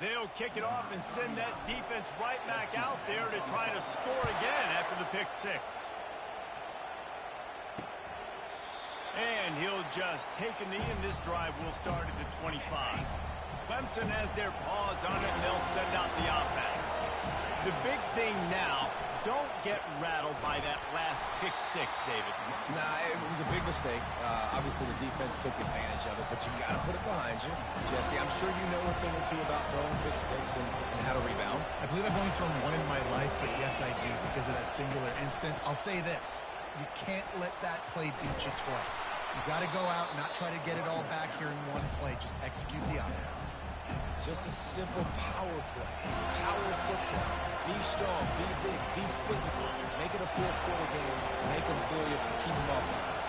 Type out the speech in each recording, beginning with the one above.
They'll kick it off and send that defense right back out there to try to score again after the pick six. And he'll just take a knee, and this drive will start at the 25. Clemson has their paws on it, and they'll send out the offense. The big thing now, don't get rattled by that last pick six, David. Nah, it was a big mistake. Obviously, the defense took advantage of it, but you got to put it behind you. Jesse, I'm sure you know a thing or two about throwing pick six and how to rebound. I believe I've only thrown one in my life, but yes, I do because of that singular instance. I'll say this. You can't let that play beat you twice. You got to go out and not try to get it all back here in one play. Just execute the offense. Just a simple power play. Power football. Be strong, be big, be physical. Make it a fourth-quarter game. Make them feel you. Keep them off offense.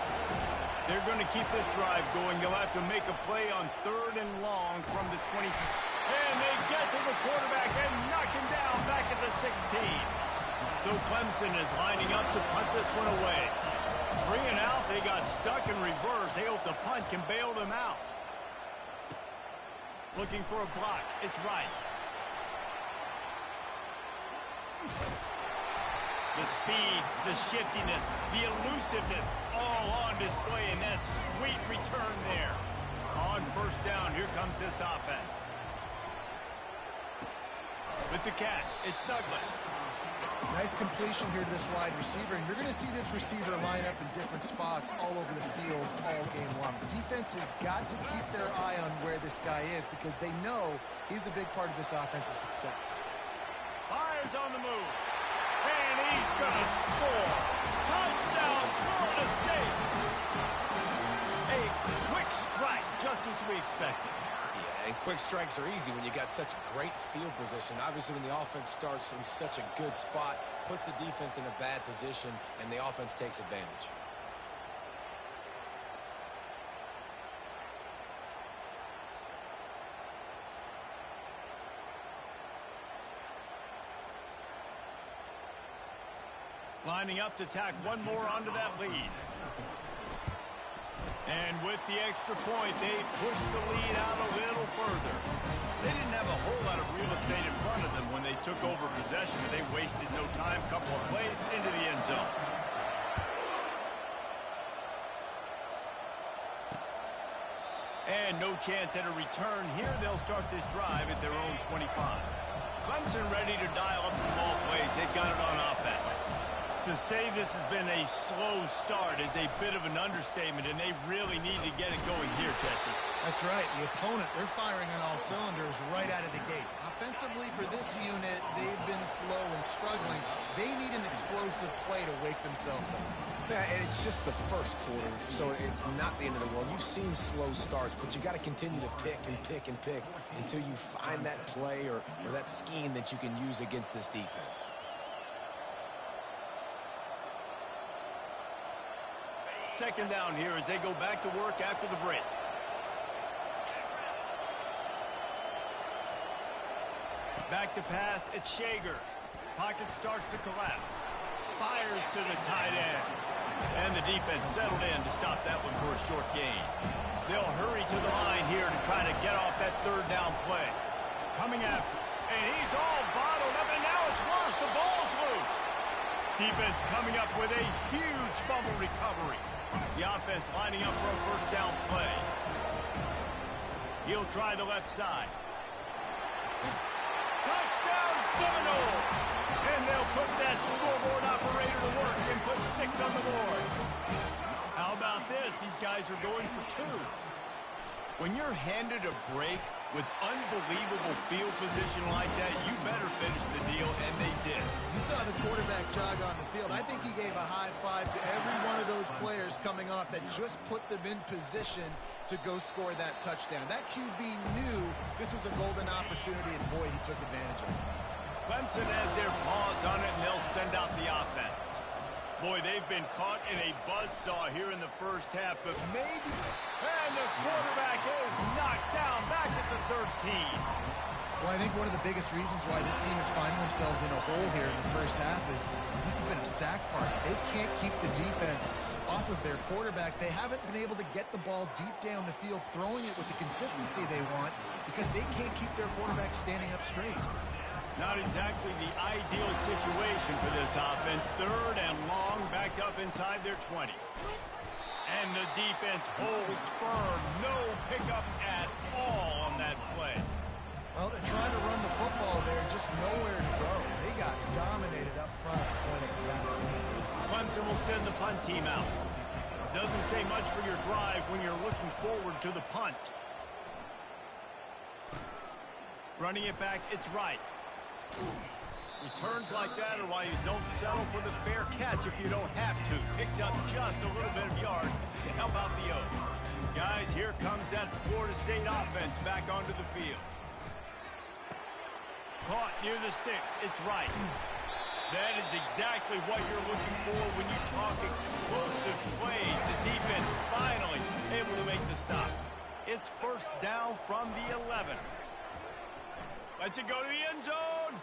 They're going to keep this drive going. They'll have to make a play on 3rd and long from the 20. And they get to the quarterback and knock him down back at the 16. So Clemson is lining up to punt this one away. 3 and out, they got stuck in reverse. They hope the punt can bail them out. Looking for a block. It's right. The speed, the shiftiness, the elusiveness, all on display in that sweet return there. On 1st down, here comes this offense. With the catch, it's Douglas. Nice completion here to this wide receiver, and you're going to see this receiver line up in different spots all over the field all game long. The defense has got to keep their eye on where this guy is because they know he's a big part of this offense's success. Fires on the move, and he's going to score. Touchdown, Florida State. A quick strike, just as we expected. And quick strikes are easy when you got such great field position. Obviously, when the offense starts in such a good spot, puts the defense in a bad position, and the offense takes advantage. Lining up to tack one more onto that lead. And with the extra point, they pushed the lead out a little further. They didn't have a whole lot of real estate in front of them when they took over possession, but they wasted no time. Couple of plays into the end zone. And no chance at a return here. They'll start this drive at their own 25. Clemson ready to dial up some ball plays. They've got it on offense. To say this has been a slow start is a bit of an understatement, and they really need to get it going here, Jesse. That's right. The opponent, they're firing on all cylinders right out of the gate. Offensively, for this unit, they've been slow and struggling. They need an explosive play to wake themselves up. Yeah, and it's just the first quarter, so it's not the end of the world. You've seen slow starts, but you got to continue to pick and pick and pick until you find that play or that scheme that you can use against this defense. Second down here as they go back to work after the break. Back to pass, it's Shager. Pocket starts to collapse. Fires to the tight end. And the defense settled in to stop that one for a short gain. They'll hurry to the line here to try to get off that 3rd down play. Coming after. And he's all bottled up, and now it's worse. The ball's loose. Defense coming up with a huge fumble recovery. The offense lining up for a 1st down play. He'll try the left side. Touchdown Seminoles! And they'll put that scoreboard operator to work and put 6 on the board. How about this? These guys are going for 2. When you're handed a break with unbelievable field position like that, you better finish the deal, and they did. You saw the quarterback jog on the field. I think he gave a high five to every one of those players coming off that just put them in position to go score that touchdown. That QB knew this was a golden opportunity, and boy, he took advantage of it. Clemson has their paws on it, and they'll send out the offense. Boy, they've been caught in a buzzsaw here in the first half, but maybe... And the quarterback is knocked down back at the 13. Well, I think one of the biggest reasons why this team is finding themselves in a hole here in the first half is this has been a sack party. They can't keep the defense off of their quarterback. They haven't been able to get the ball deep down the field, throwing it with the consistency they want because they can't keep their quarterback standing up straight. Not exactly the ideal situation for this offense. 3rd and long, backed up inside their 20. And the defense holds firm. No pickup at all on that play. Well, they're trying to run the football there, just nowhere to go. They got dominated up front at the point of attack. Clemson will send the punt team out. Doesn't say much for your drive when you're looking forward to the punt. Running it back, it's right. Returns like that are why you don't settle for the fair catch if you don't have to. Picks up just a little bit of yards to help out the O. Guys, here comes that Florida State offense back onto the field. Caught near the sticks. It's right. That is exactly what you're looking for when you talk explosive plays. The defense finally able to make the stop. It's 1st down from the 11. Lets it go to the end zone.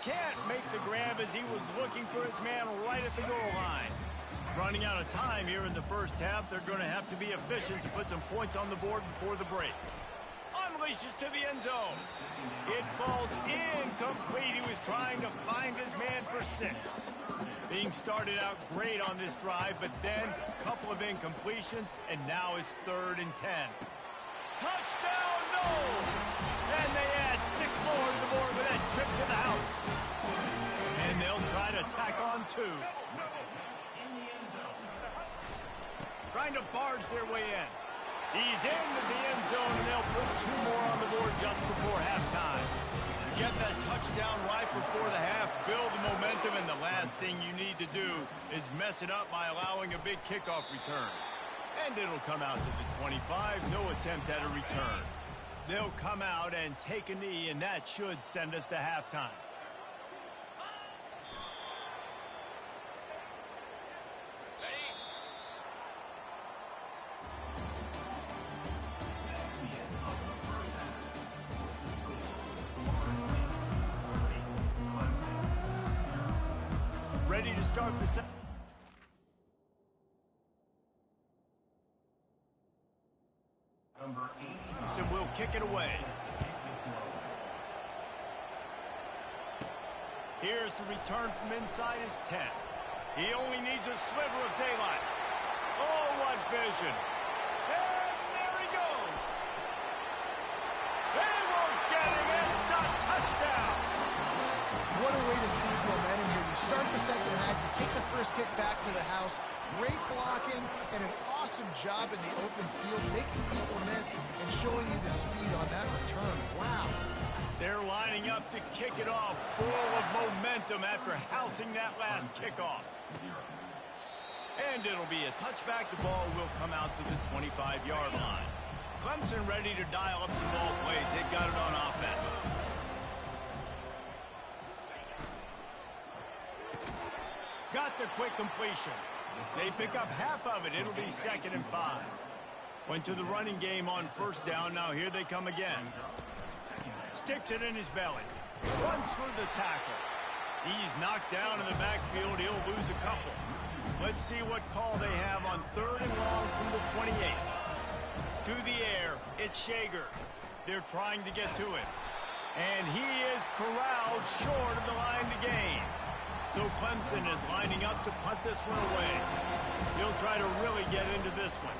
Can't make the grab as he was looking for his man right at the goal line. Running out of time here in the 1st half. They're going to have to be efficient to put some points on the board before the break. Unleashes to the end zone. It falls incomplete. He was trying to find his man for 6. Being started out great on this drive, but then a couple of incompletions, and now it's 3rd and 10. Touchdown, no! And they add 6 more to the board with that trip to the house. And they'll try to tack on 2. Trying to barge their way in. He's into the end zone, and they'll put 2 more on the board just before halftime. Get that touchdown right before the half, build the momentum, and the last thing you need to do is mess it up by allowing a big kickoff return. And it'll come out to the 25, no attempt at a return. They'll come out and take a knee, and that should send us to halftime. Ready to start the second. So we'll kick it away. Here's the return from inside his 10. He only needs a sliver of daylight. Oh, what vision. And there he goes. They won't get him. It's a touchdown. What a way to seize momentum here. You start the 2nd half, you take the 1st kick back to the house, great blocking, and an awesome job in the open field, making people miss and showing you the speed on that return. Wow. They're lining up to kick it off, full of momentum after housing that last kickoff. And it'll be a touchback. The ball will come out to the 25-yard line. Clemson ready to dial up some ball plays. They've got it on offense. Got the quick completion. They pick up half of it. It'll be 2nd and 5. Went to the running game on 1st down. Now here they come again. Sticks it in his belly. Runs through the tackle. He's knocked down in the backfield. He'll lose a couple. Let's see what call they have on 3rd and long from the 28. To the air. It's Shager. They're trying to get to it. And he is corralled short of the line to gain. So Clemson is lining up to punt this one away. He'll try to really get into this one.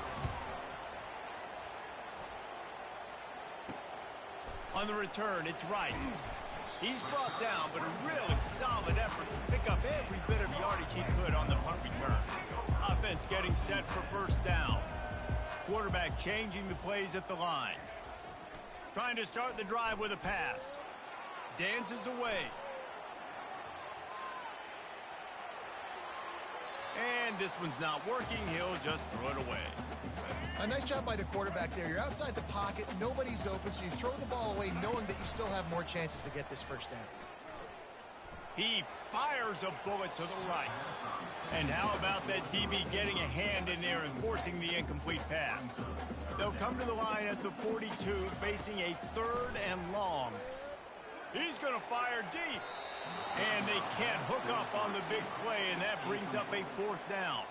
On the return, it's right. He's brought down, but a really solid effort to pick up every bit of yardage he could on the punt return. Offense getting set for 1st down. Quarterback changing the plays at the line. Trying to start the drive with a pass. Dances away. And this one's not working. He'll just throw it away. A nice job by the quarterback there. You're outside the pocket. Nobody's open, so you throw the ball away knowing that you still have more chances to get this 1st down. He fires a bullet to the right. And how about that DB getting a hand in there and forcing the incomplete pass? They'll come to the line at the 42, facing a 3rd and long. He's going to fire deep. And they can't hook up on the big play, and that brings up a 4th down.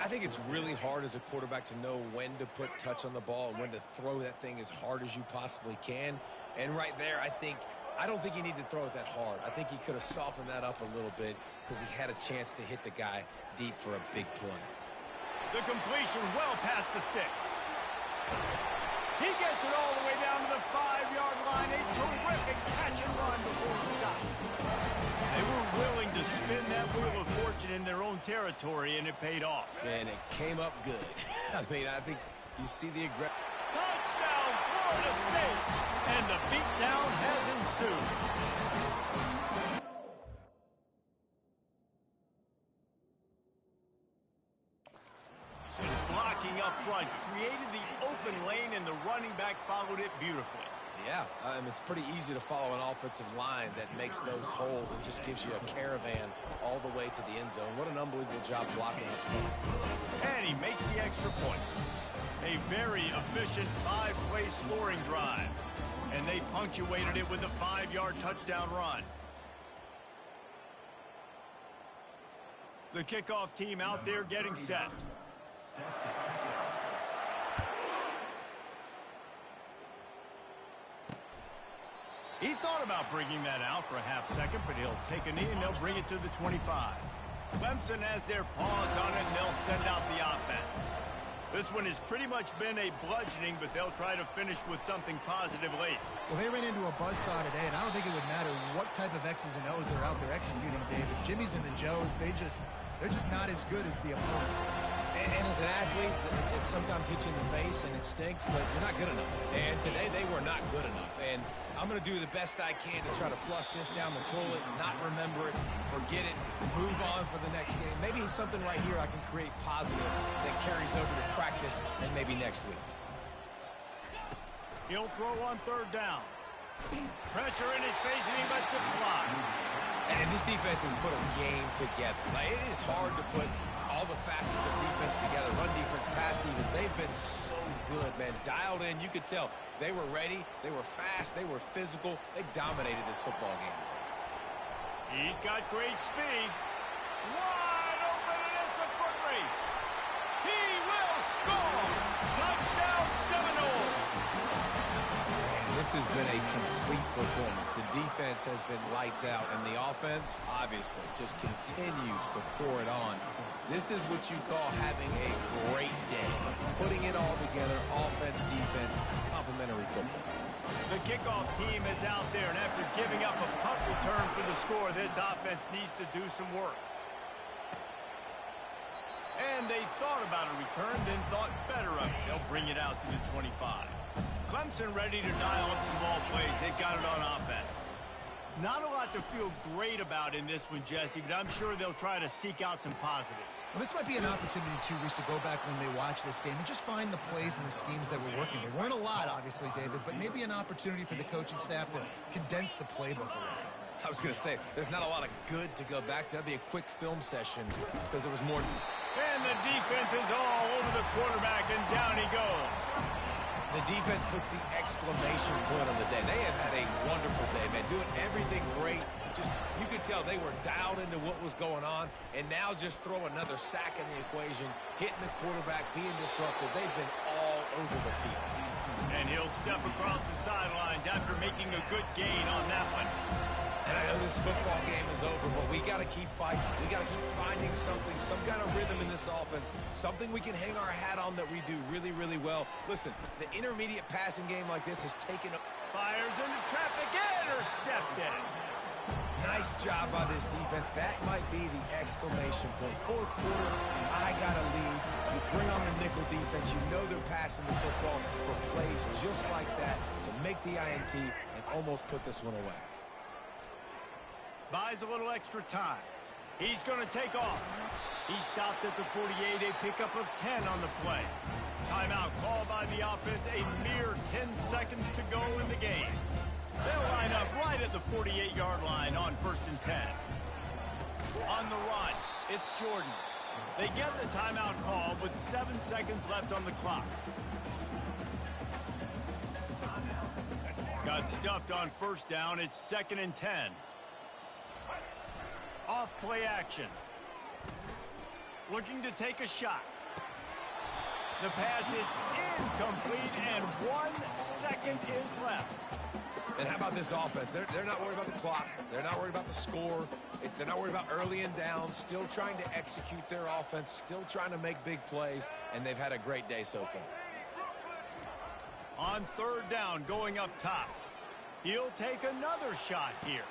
I think it's really hard as a quarterback to know when to put touch on the ball and when to throw that thing as hard as you possibly can. And right there, I don't think he needed to throw it that hard. I think he could have softened that up a little bit because he had a chance to hit the guy deep for a big play. The completion well past the sticks. He gets it all the way down to the 5-yard line. A terrific catch and run before he stopped. They were willing to spin that wheel of fortune in their own territory, and it paid off. And it came up good. I mean, I think you see the aggressive. Touchdown, Florida State! And the beatdown has ensued. Blocking up front created the open lane, and the running back followed it beautifully. Yeah, it's pretty easy to follow an offensive line that makes those holes and just gives you a caravan all the way to the end zone. What an unbelievable job blocking up front. And he makes the extra point. A very efficient 5-play scoring drive. And they punctuated it with a 5-yard touchdown run. The kickoff team out there getting set. He thought about bringing that out for a half second, but he'll take a knee and they'll bring it to the 25. Clemson has their paws on it, and they'll send out the offense. This one has pretty much been a bludgeoning, but they'll try to finish with something positive late. Well, they ran into a buzzsaw today, and I don't think it would matter what type of X's and O's they're out there executing, David. Jimmy's and the Joes, they're just not as good as the opponent. And as an athlete, it sometimes hits you in the face and it stinks, but you're not good enough. And today they were not good enough. And I'm going to do the best I can to try to flush this down the toilet, not remember it, forget it, move on for the next game. Maybe something right here I can create positive that carries over to practice and maybe next week. He'll throw on 3rd down. Pressure in his face, and he lets it fly. And this defense has put a game together. Like, it is hard to put all the facets of defense together. Run defense, pass defense. They've been so good, man. Dialed in. You could tell they were ready. They were fast. They were physical. They dominated this football game today. He's got great speed. Wide open, and it's a foot race. He will score. Touchdown, Seminole. This has been a complete performance. The defense has been lights out, and the offense, obviously, just continues to pour it on. This is what you call having a great day. Putting it all together, offense, defense, complementary football. The kickoff team is out there, and after giving up a punt return for the score, this offense needs to do some work. And they thought about a return, then thought better of it. They'll bring it out to the 25. Clemson ready to dial up some ball plays. They've got it on offense. Not a lot to feel great about in this one, Jesse, but I'm sure they'll try to seek out some positives. Well, this might be an opportunity, too, Reese, to go back when they watch this game and just find the plays and the schemes that were working. There weren't a lot, obviously, David, but maybe an opportunity for the coaching staff to condense the playbook a little. I was going to say, there's not a lot of good to go back to. That'd be a quick film session because there was more. And the defense is all over the quarterback, and down he goes. The defense puts the exclamation point on the day. They have had a wonderful day, man. Doing everything great. Just, you could tell they were dialed into what was going on. And now just throw another sack in the equation, hitting the quarterback, being disruptive. They've been all over the field. And he'll step across the sidelines after making a good gain on that one. And I know this football game is over, but we got to keep fighting. We got to keep finding something, some kind of rhythm in this offense, something we can hang our hat on that we do really, really well. Listen, the intermediate passing game like this has taken up. Fires into traffic, intercepted. Nice job by this defense. That might be the exclamation point. 4th quarter, I got a lead. You bring on the nickel defense. You know they're passing the football for plays just like that to make the INT and almost put this one away. Buys a little extra time. He's going to take off. He stopped at the 48, a pickup of 10 on the play. Timeout called by the offense, a mere 10 seconds to go in the game. They'll line up right at the 48-yard line on 1st and 10. On the run, it's Jordan. They get the timeout call with 7 seconds left on the clock. Got stuffed on 1st down. It's 2nd and 10. Off play action. Looking to take a shot. The pass is incomplete, and 1 second is left. And how about this offense? They're not worried about the clock. They're not worried about the score. They're not worried about early and down. Still trying to execute their offense. Still trying to make big plays. And they've had a great day so far. On third down, going up top. He'll take another shot here.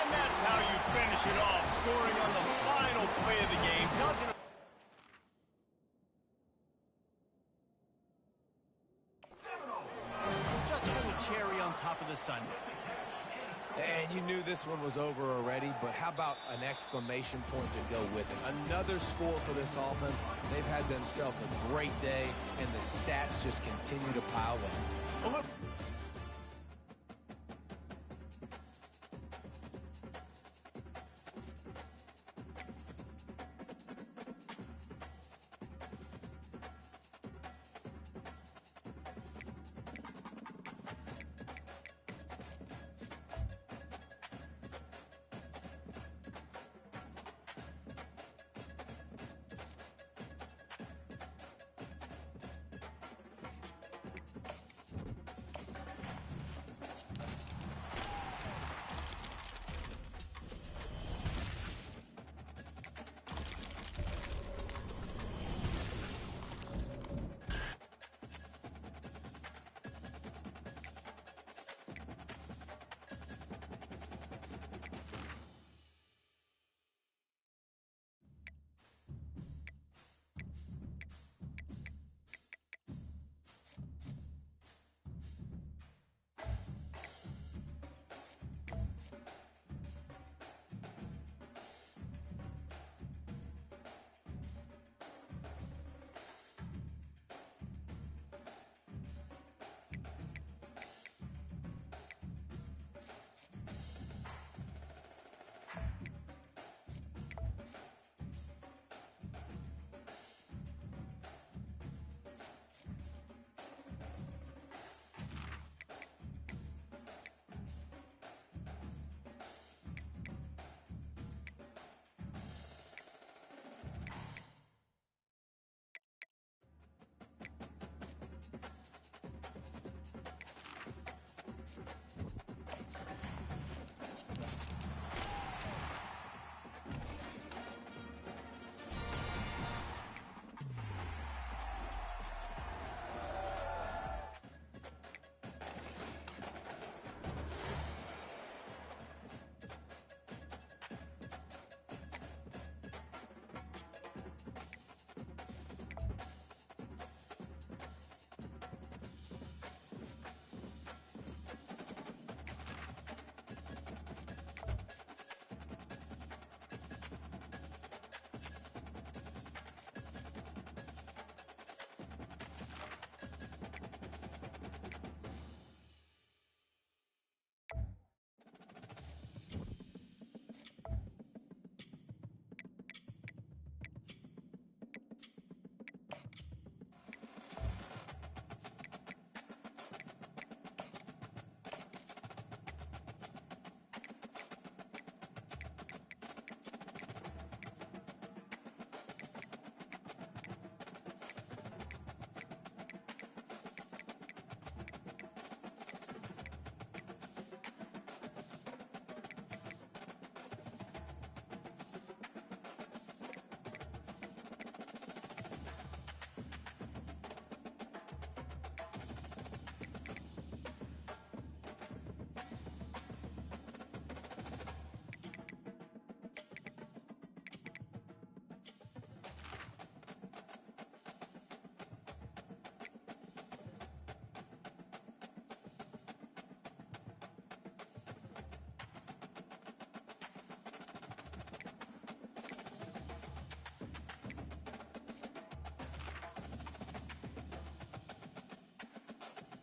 And that's how you finish it off, scoring on the final play of the game. Doesn't just a little cherry on top of the sundae. And you knew this one was over already, but how about an exclamation point to go with it? Another score for this offense. They've had themselves a great day, and the stats just continue to pile up. A little